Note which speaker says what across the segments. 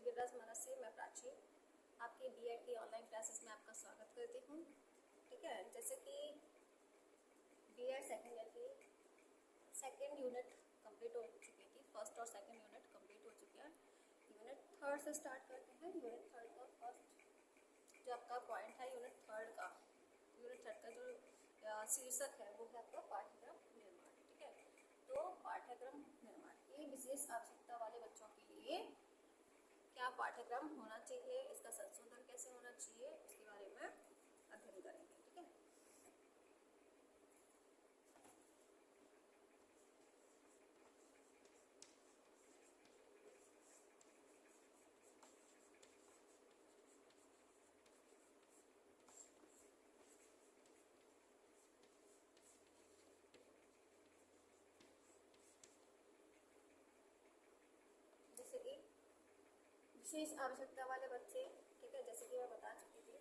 Speaker 1: विरस मनस से मैं प्राची आपकी बीएड की ऑनलाइन क्लासेस में आपका स्वागत करती हूँ। ठीक है, जैसे कि बीएड सेकेंड ईयर की सेकेंड यूनिट कंप्लीट हो चुकी थी। फर्स्ट और सेकेंड यूनिट कंप्लीट हो चुकी है। यूनिट थर्ड से स्टार्ट करते हैं। यूनिट थर्ड का फर्स्ट जो आपका पॉइंट है यूनिट थर्ड का जो शीर्षक है वो है आपका पाठ्यक्रम निर्माण। ठीक है, तो पाठ्यक्रम निर्माण की विशेष आवश्यकता वाले बच्चों के लिए क्या पाठ्यक्रम होना चाहिए, इसका संशोधन कैसे होना चाहिए, उसके बारे में अध्ययन करेंगे। ठीक है, जैसे कि विशेष आवश्यकता वाले बच्चे, ठीक है, जैसे कि मैं बता चुकी थी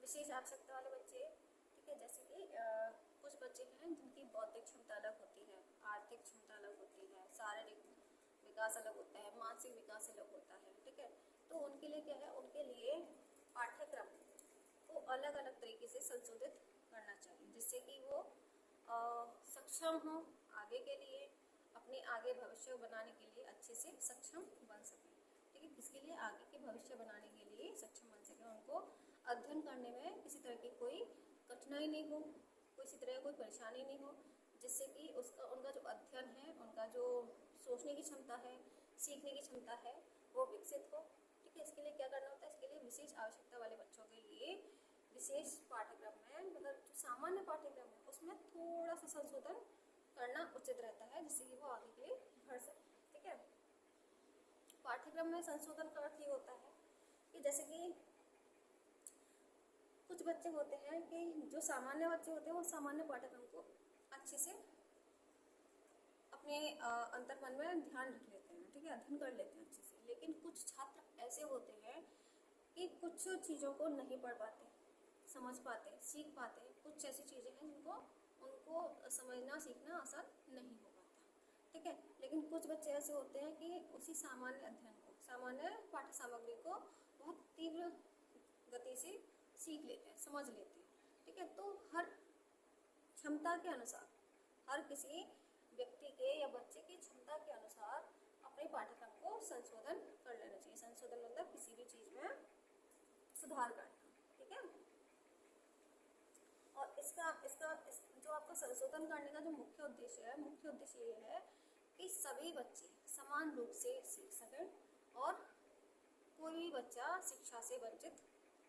Speaker 1: विशेष आवश्यकता वाले बच्चे। ठीक है, जैसे कि कुछ बच्चे हैं जिनकी बौद्धिक क्षमता अलग होती है, आर्थिक क्षमता अलग होती है, शारीरिक विकास अलग होता है, मानसिक विकास अलग होता है। ठीक है, तो उनके लिए क्या है, उनके लिए पाठ्यक्रम को अलग अलग तरीके से संशोधित करना चाहिए जिससे कि वो सक्षम हो आगे के लिए, अपने आगे भविष्य बनाने के लिए अच्छे से सक्षम बन सके। ठीक है, इसके लिए आगे के भविष्य बनाने के लिए सक्षम बन सके, उनको अध्ययन करने में किसी तरह की कोई कठिनाई नहीं हो, किसी तरह कोई परेशानी नहीं हो, जिससे कि उनका जो अध्ययन है, उनका जो सोचने की क्षमता है, सीखने की क्षमता है, वो विकसित हो। ठीक है, इसके लिए क्या करना होता है, इसके लिए विशेष आवश्यकता वाले बच्चों के लिए विशेष पाठ्यक्रम में, मतलब जो सामान्य पाठ्यक्रम है उसमें थोड़ा सा संशोधन करना उचित रहता है जिससे कि वो आगे के लिए बढ़ सके। ठीक है, पाठ्यक्रम में संशोधन का अर्थ ये होता है कि जैसे कि कुछ बच्चे होते हैं कि जो सामान्य बच्चे होते हैं वो सामान्य पाठ्यक्रम को अच्छे से अपने अंतर्मन में ध्यान रख लेते हैं। ठीक है, अध्ययन कर लेते हैं अच्छे से, लेकिन कुछ छात्र ऐसे होते हैं कि कुछ चीज़ों को नहीं पढ़ पाते, समझ पाते, सीख पाते। कुछ ऐसी चीज़ें हैं जिनको उनको समझना सीखना आसान नहीं हो पाता। ठीक है, लेकिन कुछ बच्चे ऐसे होते हैं कि उसी सामान्य अध्ययन को, सामान्य पाठ्य सामग्री को बहुत तीव्र गति से सीख लेते हैं, समझ लेते हैं। ठीक है, तो हर क्षमता के अनुसार, हर किसी व्यक्ति के या बच्चे की क्षमता के अनुसार अपने पाठ्यक्रम को संशोधन कर लेना चाहिए। संशोधन मतलब किसी भी चीज़ में सुधार करना। ठीक है, और इसका जो आपका संशोधन करने का जो मुख्य उद्देश्य ये है कि सभी बच्चे समान रूप से सीख सकें और कोई भी बच्चा शिक्षा से वंचित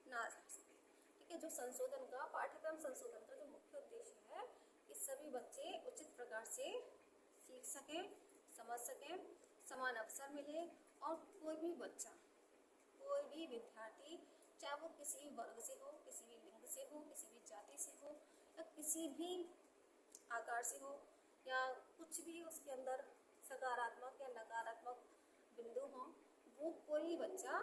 Speaker 1: ना रह सके। ठीक है, जो संशोधन का पाठ्यक्रम संशोधन का जो मुख्य उद्देश्य है कि सभी बच्चे उचित प्रकार से सीख सकें, समझ सकें, समान अवसर मिले और कोई भी बच्चा, कोई भी विद्यार्थी, चाहे वो किसी भी वर्ग से हो, किसी भी लिंग से हो, किसी भी जाति से हो, या किसी भी आकार से हो, या कुछ भी उसके अंदर सकारात्मक या नकारात्मक बिंदु हो, वो कोई बच्चा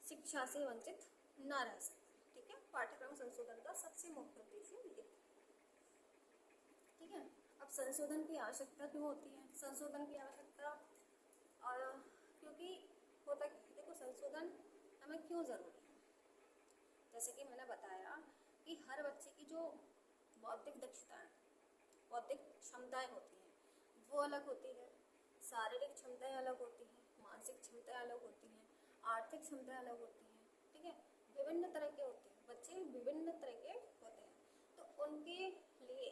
Speaker 1: शिक्षा से वंचित ना रह सके। ठीक है, पाठ्यक्रम संशोधन का सबसे मुख्य उद्देश्य ये है। ठीक है, अब संशोधन की आवश्यकता क्यों होती है? संशोधन की आवश्यकता क्योंकि होता क्या है, देखो संशोधन हमें क्यों जरूरी है। जैसे कि मैंने बताया कि हर बच्चे की जो बौद्धिक दक्षताएं, बौद्धिक क्षमताएं होती हैं वो अलग होती है, शारीरिक क्षमताएं अलग होती हैं, मानसिक क्षमताएं अलग होती हैं, आर्थिक क्षमताएं अलग होती हैं। ठीक है, विभिन्न तरह के होते हैं बच्चे, विभिन्न तरह के होते हैं। तो उनके लिए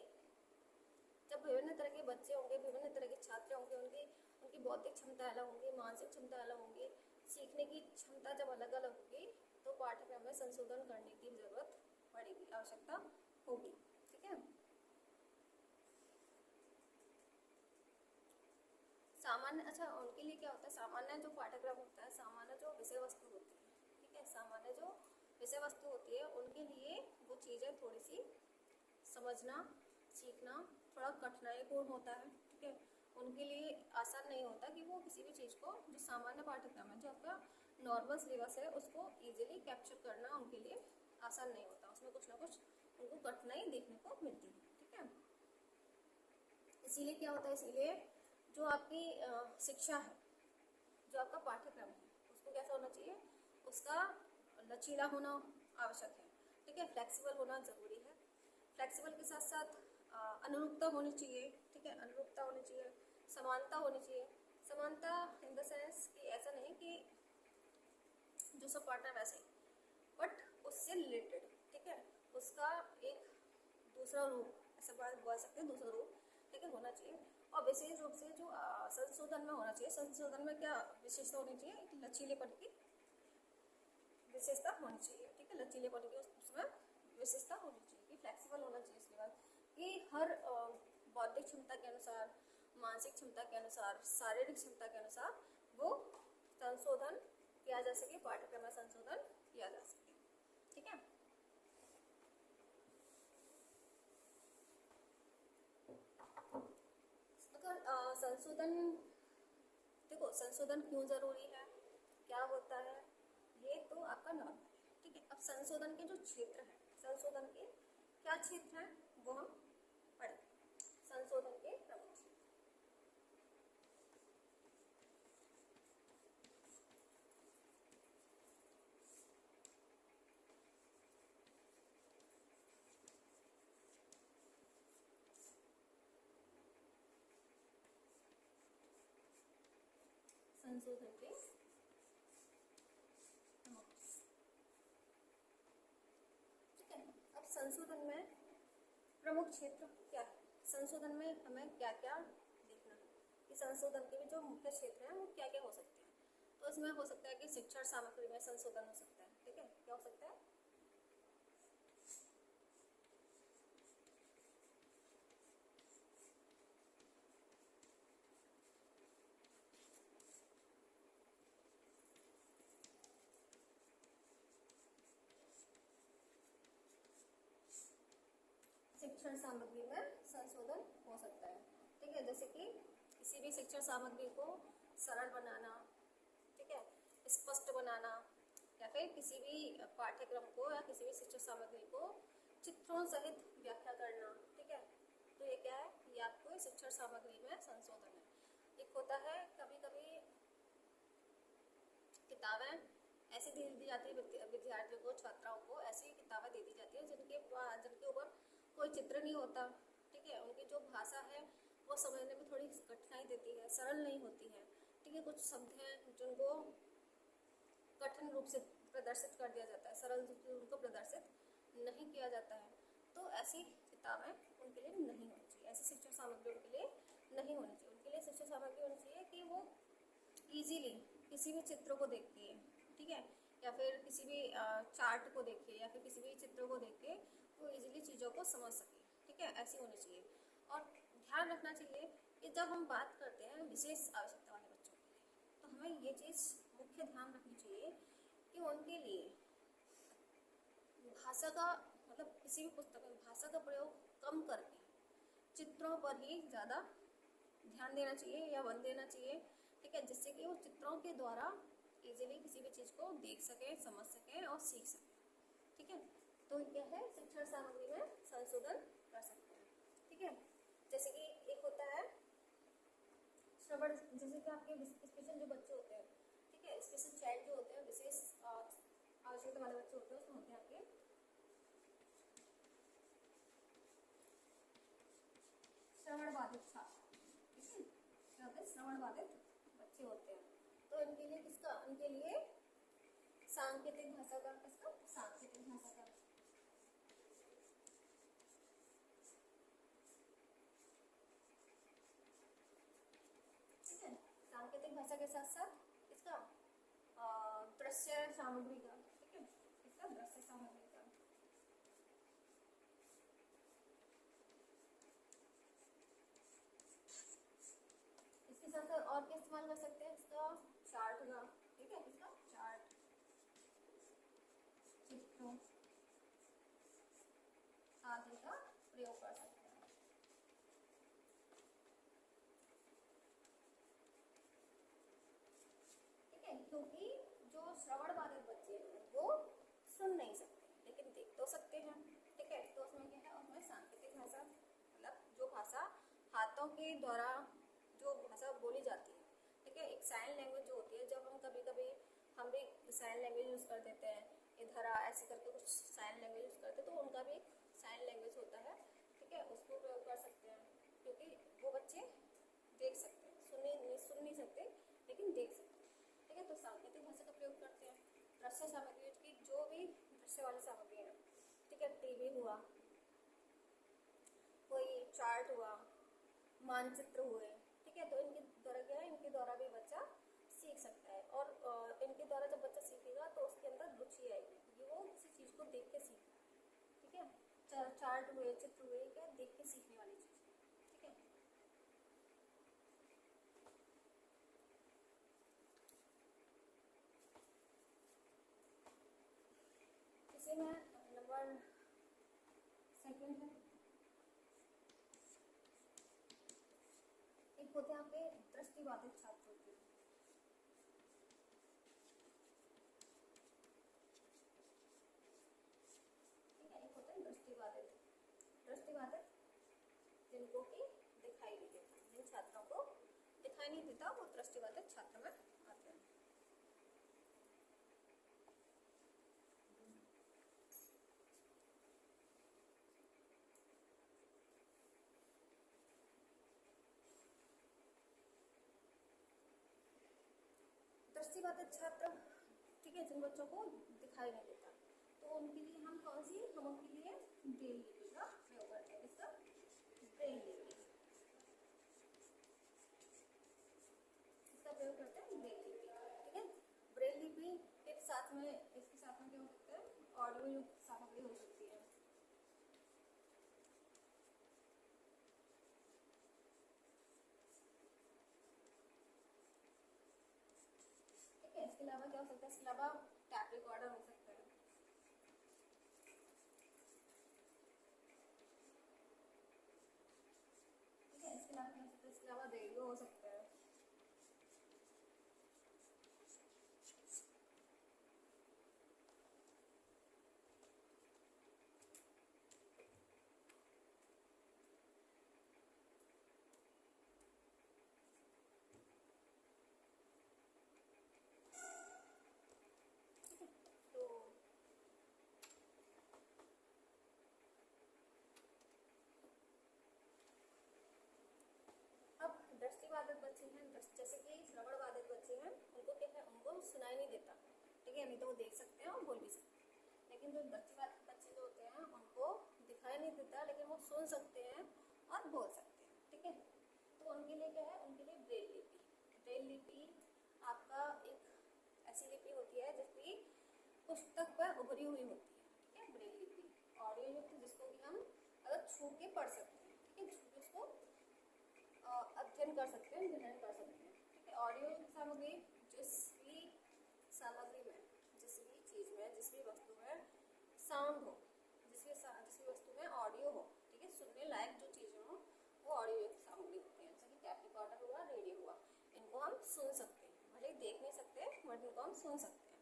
Speaker 1: जब विभिन्न तरह के बच्चे होंगे, विभिन्न तरह के छात्र होंगे, उनकी बौद्धिक क्षमता अलग होंगी, मानसिक क्षमता अलग होंगी, सीखने की क्षमता जब अलग अलग होगी तो पाठ्यक्रम में संशोधन करने की जरूरत पड़ेगी, आवश्यकता होगी। ठीक है, सामान्य, अच्छा उनके लिए क्या होता है, सामान्य जो पाठ्यक्रम होता है, सामान्य जो विषय वस्तु होती है, ठीक है, सामान्य जो विषय वस्तु होती है उनके लिए वो चीज़ें थोड़ी सी समझना सीखना थोड़ा कठिनाईपूर्ण होता है। ठीक है, उनके लिए आसान नहीं होता कि वो किसी भी चीज़ को, जो सामान्य पाठ्यक्रम है, जो आपका नॉर्मल सिलेबस है, उसको इजीली कैप्चर करना उनके लिए आसान नहीं होता, उसमें कुछ ना कुछ उनको कठिनाई देखने को मिलती है। ठीक है, इसीलिए क्या होता है, इसीलिए जो आपकी शिक्षा है, जो आपका पाठ्यक्रम है, उसको कैसा होना चाहिए, उसका लचीला होना आवश्यक है। ठीक है, फ्लेक्सिबल होना ज़रूरी है। फ्लेक्सिबल के साथ साथ अनुरूपता होनी चाहिए। ठीक है, अनुरूपता होनी चाहिए, समानता होनी चाहिए। समानता इन द सेंस कि ऐसा नहीं कि जो सब पढ़ना है वैसे ही, बट उससे रिलेटेड, ठीक है, उसका एक दूसरा रूप, ऐसा बोल सकते हैं, दूसरा रूप, ठीक है, होना चाहिए। और विशेष रूप से जो संशोधन में होना चाहिए, संशोधन में क्या विशेषता होनी चाहिए, एक लचीलेपन की विशेषता होनी चाहिए। ठीक है, लचीलेपन की उसमें विशेषता होनी चाहिए, कि फ्लेक्सिबल होना चाहिए। इसके बाद कि हर बौद्धिक क्षमता के अनुसार, मानसिक क्षमता के अनुसार, शारीरिक क्षमता के अनुसार वो संशोधन किया जा सके, पाठ्यक्रम में संशोधन किया जा सके। ठीक है, अगर संशोधन, देखो संशोधन क्यों जरूरी है, क्या होता है, ये तो आपका नॉर्मल है। ठीक है, अब संशोधन के जो क्षेत्र हैं, संशोधन के क्या क्षेत्र हैं वो हम पढ़ें। संशोधन के प्रमुख क्षेत्र, संशोधन के प्रमुख। ठीक है, अब संशोधन में प्रमुख क्षेत्र क्या है, संशोधन में हमें क्या क्या देखना है, कि संशोधन के भी जो मुख्य क्षेत्र हैं वो क्या क्या हो सकते हैं। तो इसमें हो सकता है कि शिक्षण सामग्री में संशोधन हो सकता है। ठीक है, क्या हो सकता है, शिक्षण सामग्री में संशोधन हो सकता है। ठीक है, जैसे कि किसी भी शिक्षण सामग्री को सरल बनाना, ठीक है, स्पष्ट बनाना, या फिर किसी भी पाठ्यक्रम को या किसी भी शिक्षण सामग्री को चित्रों सहित व्याख्या करना। ठीक है, तो ये क्या है, ये आपको शिक्षण सामग्री में संशोधन है। एक होता है कभी कभी किताबें ऐसी दे दी जाती है विद्यार्थियों को, छात्राओं को ऐसी किताबें दे दी जाती है जिनके ऊपर कोई चित्र नहीं होता। ठीक है, उनकी जो भाषा है वो समझने में थोड़ी कठिनाई देती है, सरल नहीं होती है। ठीक है, कुछ शब्द हैं जिनको कठिन रूप से प्रदर्शित कर दिया जाता है, सरल रूप से उनको प्रदर्शित नहीं किया जाता है। तो ऐसी किताबें उनके लिए नहीं होनी चाहिए, ऐसी शिक्षण सामग्री उनके लिए नहीं होनी चाहिए। उनके लिए शिक्षण सामग्री होनी चाहिए कि वो इजीली किसी भी चित्र को देख के, ठीक है, या फिर किसी भी चार्ट को देख के, या फिर किसी भी चित्र को देख के वो इजीली चीज़ों को समझ सके। ठीक है, ऐसी होनी चाहिए। और ध्यान रखना चाहिए कि जब हम बात करते हैं विशेष आवश्यकता वाले बच्चों के लिए, तो हमें ये चीज़ मुख्य ध्यान रखनी चाहिए कि उनके लिए भाषा का, मतलब किसी भी पुस्तक में भाषा का प्रयोग कम करके चित्रों पर ही ज़्यादा ध्यान देना चाहिए या बल देना चाहिए। ठीक है, जिससे कि वो चित्रों के द्वारा इजीली किसी भी चीज़ को देख सकें, समझ सकें और सीख सकें। ठीक है, तो क्या है, शिक्षण सामग्री में संशोधन कर सकते हैं। ठीक है, जैसे कि एक होता है श्रवण, जैसे कि आपके स्पेशल जो बच्चे होते हैं, ठीक है, स्पेशल चाइल्ड जो होते हैं, विशेष आवश्यकता वाले बच्चे होते हैं, उसमें होते हैं आपके श्रवण बाधित छात्र। ठीक है, क्या होते हैं, श्रवण बाधित बच्चे होते हैं। तो इनके लिए किसका, इनके लिए सांकेतिक भाषा का, किसका, सांकेतिक भाषा का, ठीक है, सांकेतिक भाषा के साथ साथ इसका दृश्य सामग्री का, ठीक है, इसका दृश्य सामग्री का, इसके साथ साथ और क्या इस्तेमाल कर सकते हैं, इसका चार्ट का, ठीक है, इसका चार्ट, चित्रों आदि का प्रयोग कर सकते हैं। ठीक है, क्योंकि जो श्रवण बाधित बच्चे हैं वो सुन नहीं सकते लेकिन देख तो सकते हैं। ठीक है, तो उसमें क्या है, उसमें सांकेतिक भाषा, मतलब जो भाषा हाथों भाषाओं के द्वारा जो भाषा बोली जाती है, ठीक है। एक साइन लैंग्वेज जो होती है, जब हम कभी कभी हम भी साइन लैंग्वेज यूज़ कर देते हैं, इधर ऐसे करके कुछ साइन लैंग्वेज यूज़ करते हैं, तो उनका भी एक साइन लैंग्वेज होता है, ठीक है। उसको प्रयोग कर सकते हैं, क्योंकि वो बच्चे देख सकते हैं, सुन नहीं सकते लेकिन देख सकते हैं, ठीक है। तो सांकेतिक भाषा का प्रयोग करते हैं। दृश्य सामग्री की जो भी दृश्य वाली सामग्री है, ठीक है, टीवी हुआ, कोई चार्ट हुआ, मानचित्र हुए, ठीक है, तो इनके द्वारा क्या है, इनके द्वारा भी बच्चा सीख सकता है। और इनके द्वारा जब बच्चा सीखेगा तो उसके अंदर रुचि आएगी, क्योंकि वो किसी चीज़ को देख के सीखे, ठीक है। चार्ट हुए, चित्र हुए, क्या देख के सीखने वाली चीज़ है, ठीक है। इसी में नंबर सेकंड है, एक होते हैं यहाँ पे दृष्टिबाधित छात्र होते हैं, ठीक है। एक होते हैं दृष्टिबाधित जिनको कि दिखाई नहीं देता, जिन छात्रों को दिखाई नहीं देता वो दृष्टिबाधित छात्र में आते हैं। दृष्टिबाधित छात्र, ठीक है, जिन बच्चों को दिखाई नहीं देता, तो उनके लिए हम उनके लिए ब्रेल लिपि का प्रयोग करते हैं। इसका ब्रेल लिपि, इसका प्रयोग करते हैं ब्रेल लिपि, ठीक है। ब्रेल लिपि के साथ में, इसके साथ में क्या हो सकता है, ऑडियो युक्त सामग्री हो सकती है, ठीक है। इसके अलावा क्या हो सकता है, इसके अलावा टैप रिकॉर्डर हो सकता है, ठीक है। इसके अलावा क्या हो सकता है, इसके अलावा रेडियो हो सकता है, तो अब दृष्टिबाधित बच्चे हैं, जैसे कि श्रवण बाधित बच्चे हैं, उनको क्या है, उनको सुनाई नहीं देता, ठीक है, नहीं तो वो देख सकते हैं और बोल भी सकते हैं। लेकिन जो दृष्टिबाधित बच्चे जो होते हैं उनको दिखाई नहीं देता, लेकिन वो सुन सकते हैं और बोल सकते हैं, ठीक है। तो उनके लिए क्या है, उनके लिए ब्रेल लिपि। ब्रेल लिपि आपका एक ऐसी लिपि होती है जिसकी पुस्तक पर उभरी हुई होती है, ठीक है। ब्रेल लिपि ऑडियो युक्त, जिसको कि हम अगर छू के पढ़ सकते हैं, ठीक है, छू के उसको अध्ययन कर सकते हैं, ग्रहण कर सकते हैं, ठीक है। ऑडियो सामग्री, जिस भी सामग्री में, जिस भी चीज़ में, जिस भी वस्तु में साउंड हो, जिस भी वस्तु में ऑडियो हो, ठीक है, सुनने लायक जो चीज़ें हो, वो ऑडियो युक्त सामग्री होती है। जैसे कि टैप रिकॉर्डर हुआ, रेडियो हुआ, इनको हम सुन सकते हैं, भले ही देख नहीं सकते बट इनको हम सुन सकते हैं,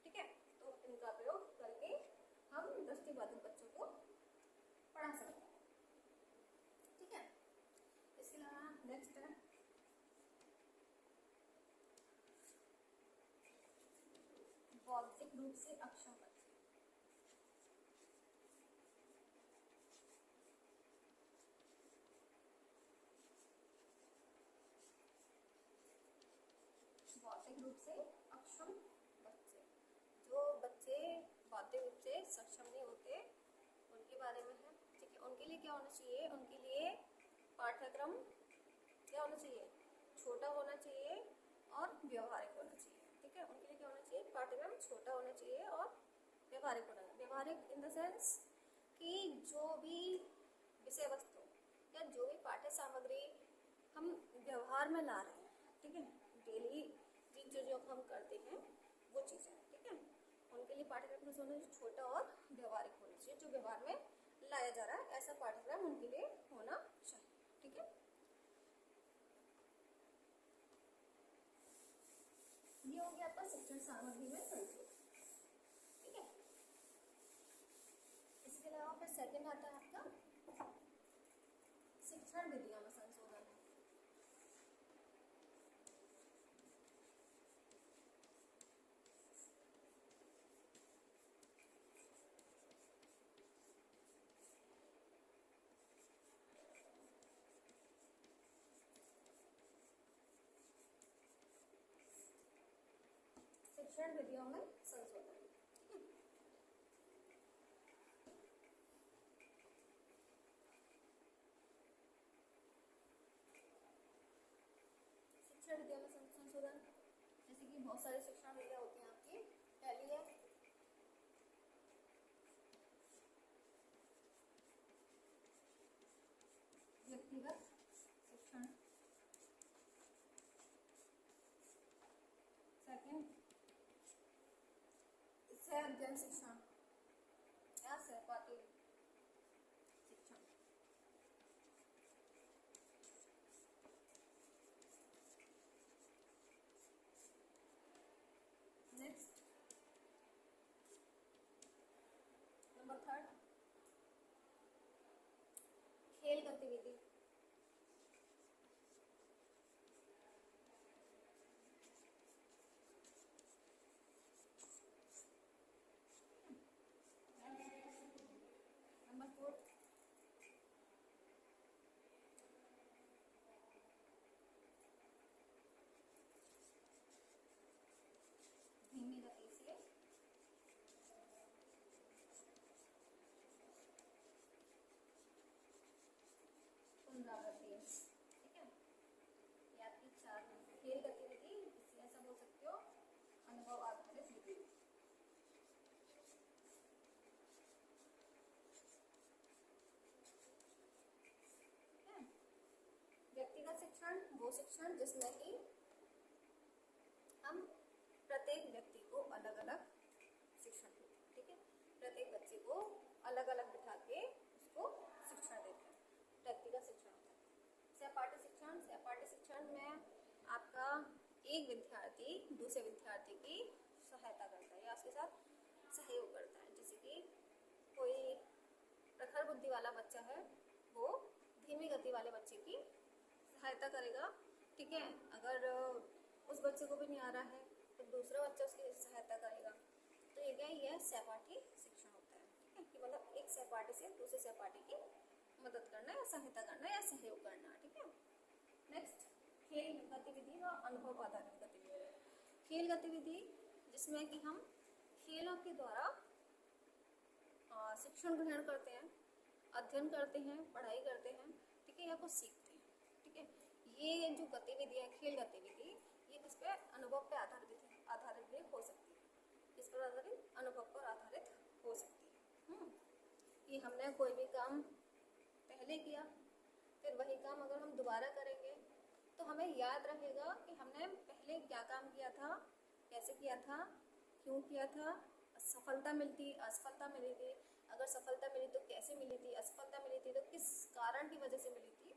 Speaker 1: ठीक है। तो इनका प्रयोग करके हम दृष्टिबाधित बच्चों को पढ़ा सकते हैं, ठीक है। इसके अलावा नेक्स्ट है बौद्धिक रूप से अक्षम बच्चे। बौद्धिक रूप से अक्षम बच्चे, जो बच्चे बौद्धिक रूप से सक्षम नहीं होते, उनके बारे में है, ठीक है। उनके लिए क्या होना चाहिए, उनके लिए पाठ्यक्रम क्या होना चाहिए, छोटा होना चाहिए और व्यवहारिक होना चाहिए, ठीक है। उनके लिए क्या होना चाहिए, पाठ्यक्रम छोटा होना चाहिए और व्यवहारिक होना चाहिए। व्यवहारिक इन द सेंस कि जो भी विषय वस्तु या जो भी पाठ्य सामग्री हम व्यवहार में ला रहे हैं, ठीक है, डेली जिन चीज़ों को हम करते हैं वो चीज़ें, ठीक है। उनके लिए पाठ्यक्रम कैसे होना चाहिए, छोटा और व्यवहारिक होना चाहिए, जो व्यवहार में लाया जा रहा है ऐसा पाठ्यक्रम उनके लिए होना चाहिए, ठीक है। ये हो गया आपका शिक्षण सामग्री में संशोधन, ठीक है। इसके अलावा फिर सेकंड आता है आपका शिक्षण विधियों में संशोधन। शिक्षण विधियों में संशोधन। शिक्षण विधियों में संशोधन, जैसे कि बहुत सारी शिक्षण विधियां होती हैं आपकी। पहली है व्यक्तिगत शिक्षण, सेकंड सह अध्ययन शिक्षण या सहपाठी शिक्षण, नेक्स्ट नंबर थर्ड खेल गतिविधि, नंबर फोर्थ धीमी गति से पुनरावृत्ति। ठीक है, ये आपकी चार खेल गतिविधि, इससे ऐसा बोल सकते हो अनुभव आधारित विधि। व्यक्तिगत शिक्षण वो शिक्षण जिसमें कि हम प्रत्येक व्यक्ति को अलग अलग शिक्षण देते हैं। ठीक है, प्रत्येक बच्चे को अलग अलग बिठा के उसको शिक्षण देते हैं, व्यक्तिगत शिक्षण होता है। सहपाठी शिक्षण, सहपाठी शिक्षण में आपका एक विद्यार्थी दूसरे विद्यार्थी की सहायता करता है या उसके साथ सहयोग करता है। जैसे कि कोई प्रखर बुद्धि वाला बच्चा है, वो धीमी गति वाले बच्चे की सहायता करेगा। ठीक है, अगर उस बच्चे को भी नहीं आ रहा है तो दूसरा बच्चा उसकी सहायता करेगा। तो ये क्या है, यह सहपाठी शिक्षण होता है। ठीक है, कि मतलब एक सहपाठी से दूसरे सहपाठी की मदद करना या सहायता करना या सहयोग करना। ठीक है, नेक्स्ट खेल गतिविधि व अनुभव आधारित गतिविधि। खेल गतिविधि जिसमें कि हम खेलों के द्वारा शिक्षण ग्रहण करते हैं, अध्ययन करते हैं, पढ़ाई करते हैं। ठीक है, या कुछ सीखते हैं। ठीक है, ये जो गतिविधि है खेल गतिविधि, ये किस पे अनुभव पे आधारित भी हो सकती है। किस पर आधारित? अनुभव पर आधारित हो सकती है। कि हमने कोई भी काम पहले किया, फिर वही काम अगर हम दोबारा करेंगे तो हमें याद रहेगा कि हमने पहले क्या काम किया था, कैसे किया था, क्यों किया था, सफलता मिलती, असफलता मिली थी, अगर सफलता मिली तो कैसे मिली थी, असफलता मिली थी तो किस कारण की वजह से मिली थी।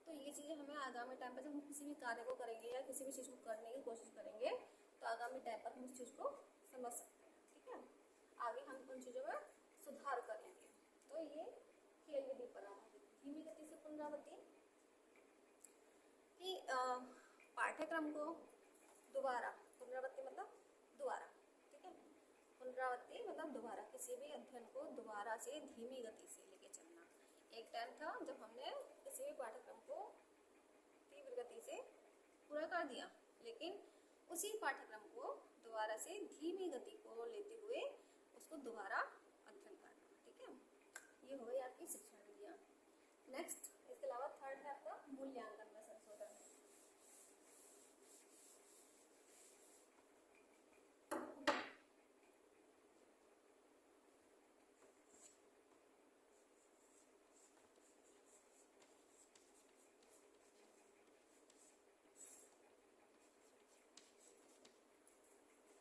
Speaker 1: तो ये चीज़ें हमें आगामी टाइम पर जब हम किसी भी कार्य को करेंगे या किसी भी चीज़ को करने की कोशिश करेंगे तो आगामी टाइम पर हम उस चीज़ को समझ सकते हैं। ठीक है, आगे हम उन चीज़ों में सुधार करेंगे। तो ये खेल विधि पर आधारित धीमी गति से पुनरावृत्ति, कि पाठ्यक्रम को दोबारा, पुनरावृत्ति मतलब दोबारा। ठीक है, पुनरावृत्ति मतलब दोबारा, किसी भी अध्ययन को दोबारा से धीमी गति से लेके चलना। एक टाइम था जब हमने किसी भी पाठ्यक्रम को तीव्र गति से पूरा कर दिया, लेकिन उसी पाठ्यक्रम को दोबारा से धीमी गति को लेते हुए उसको दोबारा अध्ययन करना। ठीक है, ये हो गई आपकी शिक्षण विधियाँ। नेक्स्ट इसके अलावा थर्ड है आपका मूल्यांकन में संशोधन।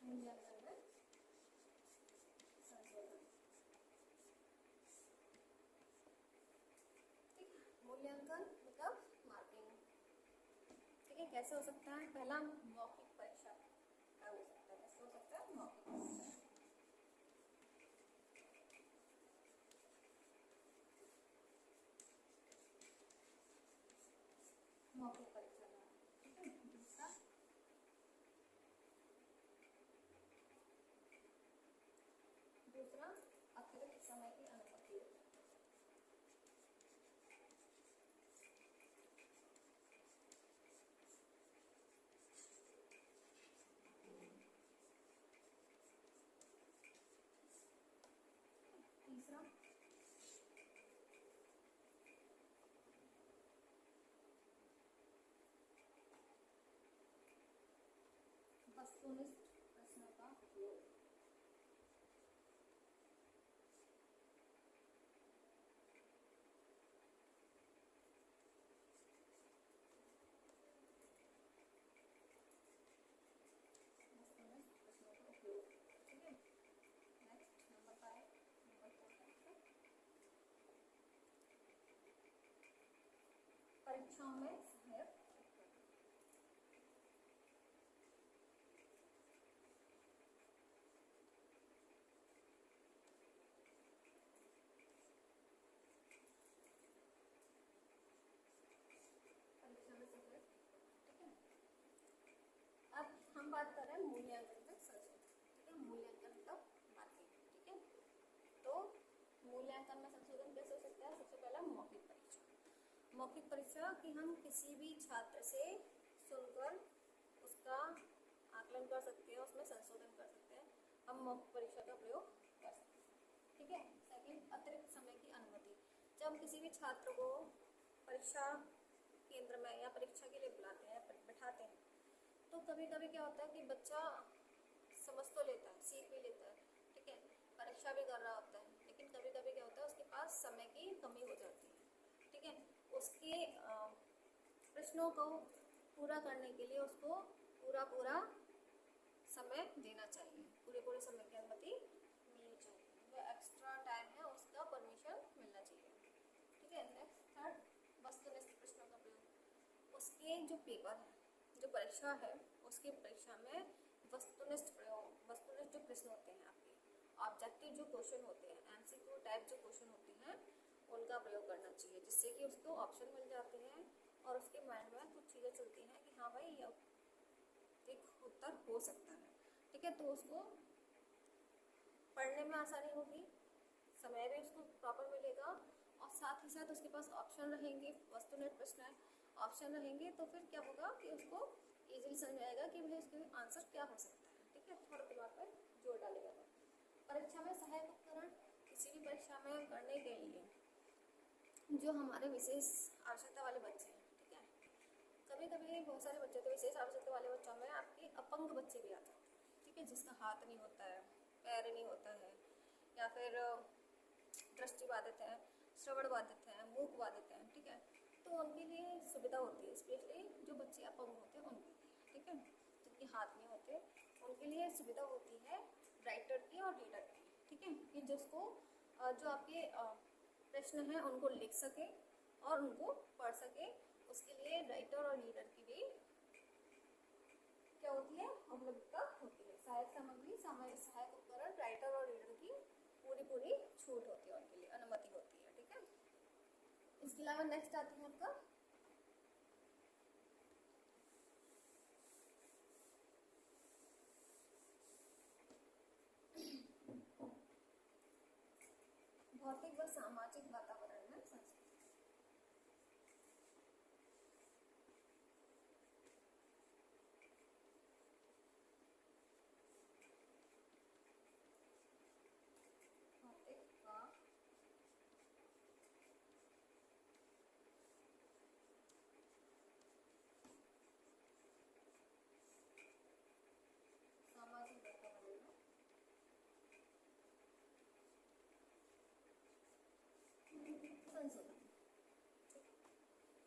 Speaker 1: मूल्यांकन में संशोधन। ठीक है, मूल्यांकन मतलब मार्किंग। ठीक है, कैसे हो सकता है? पहला मौखिक परीक्षा का हो सकता है। कैसे हो सकता है? मौखिक परीक्षा। मौखिक परीक्षा का। ठीक है, दूसरा अतिरिक्त समय की अनुपस्थिति। वस्तुनिष्ठ प्रश्नों का उपयोग। परीक्षाओं में सहायक अब हम बात कर रहे हैं मूल्यांकन में संशोधन। ठीक है, मूल्यांकन मतलब मार्किंग। ठीक है, तो मूल्यांकन में संशोधन कैसे हो सकता है? सबसे पहला मौखिक परीक्षा। मौखिक परीक्षा कि हम किसी भी छात्र से सुनकर उसका आकलन कर सकते हैं, उसमें संशोधन कर सकते हैं, हम मौखिक परीक्षा का प्रयोग कर सकते हैं। ठीक है, सेकंड अतिरिक्त समय की अनुमति। जब हम किसी भी छात्र को परीक्षा केंद्र में या परीक्षा के लिए बुलाते हैं, बैठाते हैं, तो कभी कभी क्या होता है कि बच्चा समझ तो लेता है, सीख भी लेता है, ठीक है, परीक्षा भी कर रहा होता है, लेकिन कभी कभी क्या होता है उसके पास समय की कमी हो जाती है। ठीक है, उसके प्रश्नों को पूरा करने के लिए उसको पूरा समय देना चाहिए, पूरे समय की अनुमति मिलनी चाहिए, जो एक्स्ट्रा टाइम है उसका परमिशन मिलना चाहिए। ठीक है, नेक्स्ट थर्ड वस्तुनिष्ठ प्रश्नों का प्रयोग। उसके जो पेपर है, जो परीक्षा है, उसकी परीक्षा में वस्तुनिष्ठ प्रयोग, वस्तुनिष्ठ जो प्रश्न होते हैं, आपके ऑब्जेक्टिव जो क्वेश्चन होते हैं, एमसीक्यू टाइप जो क्वेश्चन होते हैं, उनका प्रयोग करना चाहिए, जिससे कि उसको ऑप्शन मिल जाते हैं और उसके माइंड में कुछ चीज़ें चलती हैं कि हाँ भाई ये एक उत्तर हो सकता है। ठीक है, तो उसको पढ़ने में आसानी होगी, समय भी उसको प्रॉपर मिलेगा, और साथ ही साथ उसके पास ऑप्शन रहेंगे, वस्तुनिष्ठ प्रश्न है, ऑप्शन रहेंगे, तो फिर क्या होगा कि उसको इजीली समझ में आएगा कि भाई उसके आंसर क्या हो सकता है। ठीक है, थोड़ा दिमाग पर जोर डालेगा। परीक्षा में सहायक उपकरण किसी भी परीक्षा में करने के लिए जो हमारे विशेष आवश्यकता वाले बच्चे हैं, ठीक है, कभी कभी बहुत सारे बच्चे तो विशेष आवश्यकता वाले बच्चों में आपके अपंग बच्चे भी आ जाते हैं। ठीक है, जिसका हाथ नहीं होता है, पैर नहीं होता है, या फिर दृष्टि बाधित है, श्रवण बाधित है, मूक बाधित है। ठीक है, तो उनके लिए सुविधा होती है, स्पेशली जो बच्चे अपंग होते हैं उनके लिए। ठीक है, जिनके हाथ नहीं होते उनके लिए सुविधा होती है राइटर की और रीडर की। ठीक है, कि जिसको जो आपके प्रश्न हैं उनको लिख सके और उनको पढ़ सके, उसके लिए राइटर और रीडर की भी क्या होती है, उपलब्धता होती है। सहायक सामग्री, सहायक उपकरण, राइटर और रीडर की पूरी छूट होती है, उनके लिए अनुमति होती है। ठीक है, इसके अलावा नेक्स्ट आती है आपका भौतिक व सामाजिक वातावरण में संस्कृति। भौतिक व सामाजिक वातावरण में संशोधन।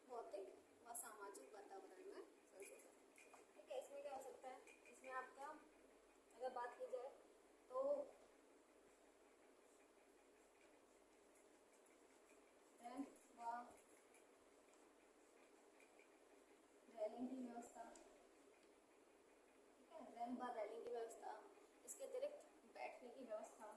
Speaker 1: भौतिक व सामाजिक वातावरण में संशोधन। ठीक है, इसमें क्या हो सकता है, इसमें आपका अगर बात की जाए तो रैंप व रैलिंग की व्यवस्था। ठीक है, रैंप व रैलिंग की व्यवस्था, इसके अतिरिक्त बैठने की व्यवस्था।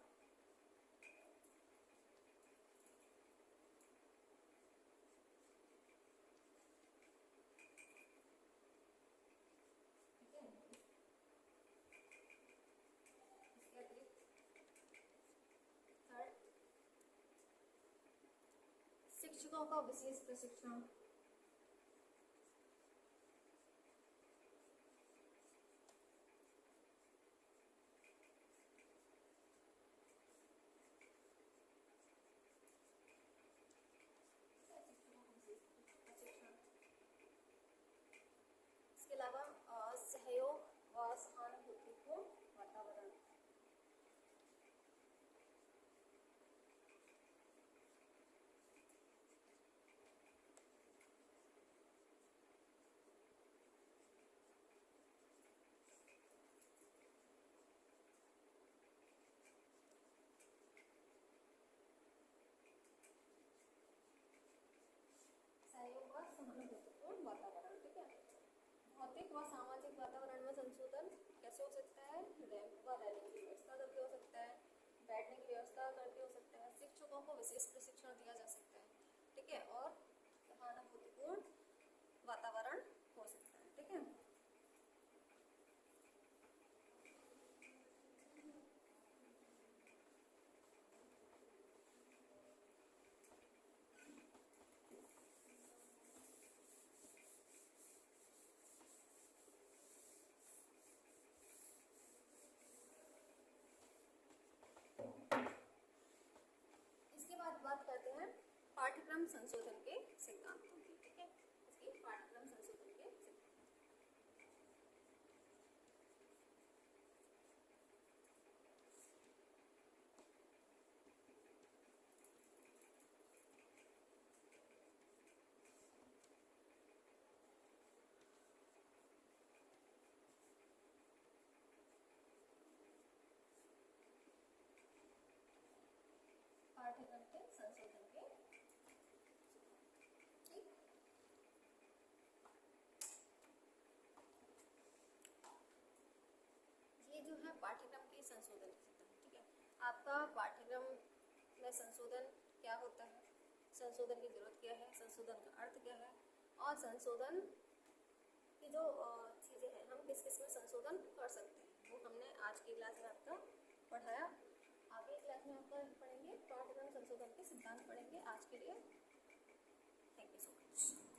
Speaker 1: शिक्षकों का विशेष प्रशिक्षण। इसके अलावा सहयोग व सहानुभूति। ठीक है, और सहानुभूतिपूर्ण वातावरण हो सकता है। ठीक है, इसके बाद बात करते हैं पाठ्यक्रम संशोधन के सिद्धांतों की। ठीक है, इसके पाठ्यक्रम संशोधन के सिद्धांत। पाठ्यक्रम के संशोधन के ठीक, ये जो है पाठ्यक्रम के संशोधन के सिद्धांत। ठीक है, आपका पाठ्यक्रम में संशोधन क्या होता है, संशोधन की जरूरत क्या है, संशोधन का अर्थ क्या है, और संशोधन की जो चीज़ें हैं, हम किस किस में संशोधन कर सकते हैं, वो हमने आज की क्लास में आपका पढ़ाया। आगे क्लास में आपका पढ़ेंगे पाठ्यक्रम संशोधन के सिद्धांत पढ़ेंगे। आज के लिए थैंक यू सो मच।